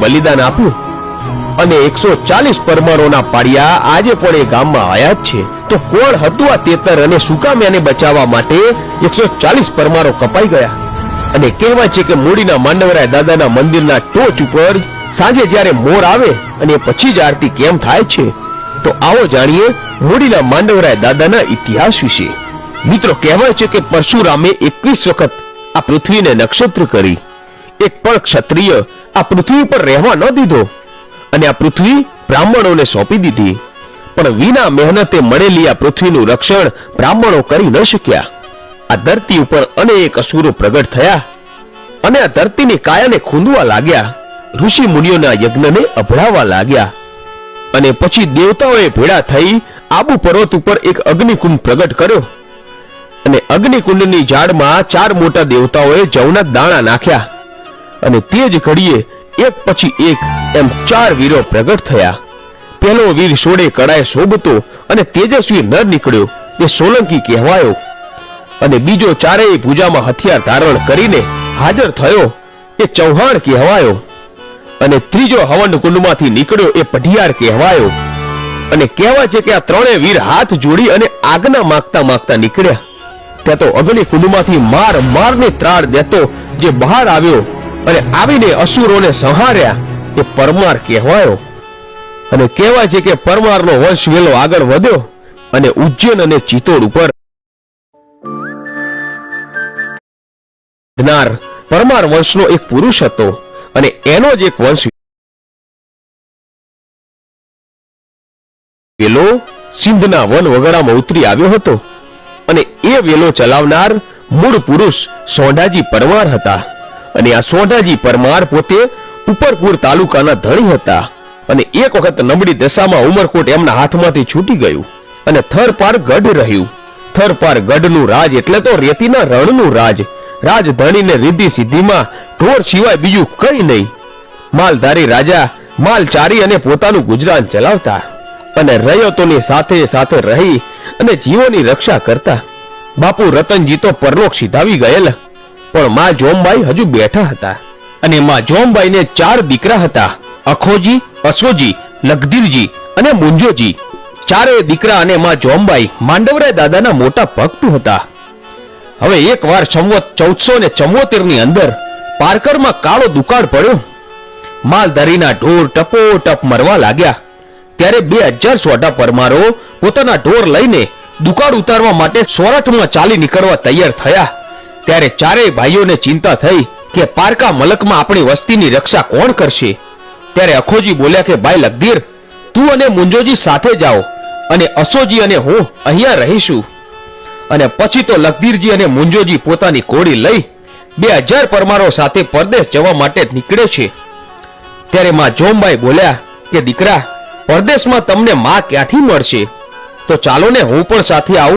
બલિદાન આપ્યું અને 140 પરમારોના પાડિયા આજે પણ એ ગામમાં હયાત છે. તો કોણ હતું આ તેતર અને શું કામ એને બચાવવા માટે 140 પરમારો કપાઈ ગયા? અને કહેવાય છે કે મૂડીના માંડવરાય દાદાના મંદિરના ટોચ ઉપર સાંજે જ્યારે મોર આવે અને પછી જ આરતી કેમ થાય છે. તો આવો જાણીએ મૂડીના માંડવરાય દાદાના ઇતિહાસ વિશે. મિત્રો, કહેવાય છે કે પરશુરામે 21 વખત આ પૃથ્વીને નક્ષત્ર કરી. એક પણ ક્ષત્રિય આ પૃથ્વી પર રહેવા ન દીધો અને આ પૃથ્વી બ્રાહ્મણોને સોંપી દીધી. પણ વિના મહેનતે મળેલી આ પૃથ્વીનું રક્ષણ બ્રાહ્મણો કરી ન શક્યા. આ ધરતી ઉપર અનેક અસુરો પ્રગટ થયા અને આ ધરતીની કાયાને ખૂંદવા લાગ્યા. ઋષિ મુનિઓના યજ્ઞને અભડાવવા લાગ્યા અને પછી દેવતાઓએ ભેળા થઈ આબુ પર્વત ઉપર એક અગ્નિકુંડ પ્રગટ કર્યો અને અગ્નિકુંડની ઝાડમાં 4 મોટા દેવતાઓએ જવના દાણા નાખ્યા અને તે જ ઘડીએ એક પછી એક એમ 4 વીરો પ્રગટ થયા. પહેલો વીર સોડે કડાએ શોભતો અને તેજસ્વી નર નીકળ્યો, એ સોલંકી કહેવાયો. અને બીજો ચારેય ભુજામાં હથિયાર ધારણ કરીને હાજર થયો, એ ચૌહાણ કહેવાયો. અને ત્રીજો હવન કુંડમાંથી નીકળ્યો, એ પઢિયાર કહેવાયો. અને કહેવાય છે કે આ ત્રણેય વીર હાથ જોડી અને આજ્ઞા માંગતા માંગતા નીકળ્યા. ત્યાં તો અગ્નિ કુંડમાંથી મારને ત્રાળ દેતો જે બહાર આવ્યો અને આવીને અસુરોને સંહાર્યા, એ પરમાર કહેવાયો. અને કહેવાય છે કે પરમારનો વંશ વેલો આગળ વધ્યો અને ઉજ્જૈન અને ચિત્તોડ ઉપર પરમાર વંશનો એક પુરુષ હતો અને એનો જ એક વંશ વેલો સિંધના વન વગડામાં ઉતરી આવ્યો હતો. અને એ વેલો ચલાવનાર મૂળ પુરુષ સોંઢાજી પરમાર હતા. અને આ સોંઢાજી પરમાર પોતે ઉપરપુર તાલુકાના ધણી હતા. અને એક વખત નબળી દશામાં ઉમરકોટ એમના હાથમાંથી છૂટી ગયું અને થરપાર ગઢ રહ્યું. થરપાર ગઢનું રાજ એટલે તો રેતીના રણનું રાજ. રાજધાનીને રીધી સિદ્ધિમાં ઢોર સિવાય બીજું કઈ નહીં. માલધારી રાજા માલ ચારી અને પોતાનું ગુજરાન ચલાવતા અને રયતોની સાથે સાથે રહી અને જીવોની રક્ષા કરતા. બાપુ રતનજી તો પરલોક સિધાવી ગયેલા, પણ માં જોમબાઈ હજુ બેઠા હતા. અને માં જોમબાઈને 4 દીકરા હતા, અખોજી, અસોજી, લગધીરજી અને મુંજોજી. 4 દીકરા અને માં જોમબાઈ માંડવરાય દાદાના મોટા ભક્ત હતા. હવે એકવાર સંવત 1474 ની અંદર પારકરમાં કાળો દુકાળ પડ્યો. માલધારીના ઢોર ટપોટપ મરવા લાગ્યા. ત્યારે 2000 સોઢા પરમારો પોતાના ઢોર લઈને દુકાળ ઉતારવા માટે સોરઠમાં ચાલી નીકળવા તૈયાર થયા. ત્યારે 4 ભાઈઓને ચિંતા થઈ કે પારકા મલકમાં આપણી વસ્તીની રક્ષા કોણ કરશે. ત્યારે અખોજી બોલ્યા કે ભાઈ લગધીર, તું અને મુંજોજી સાથે જાઓ અને અસોજી અને હું અહીંયા રહીશું. અને પછી તો લગધીરજી અને મુંજોજી પોતાની કોડી લઈ 2000 પરમારો સાથે પરદેશ જવા માટે નીકળે છે. ત્યારે માં જોમબાઈ બોલ્યા કે દીકરા, પરદેશમાં તમને માં ક્યાંથી મળશે? તો ચાલો ને હું પણ સાથે આવું.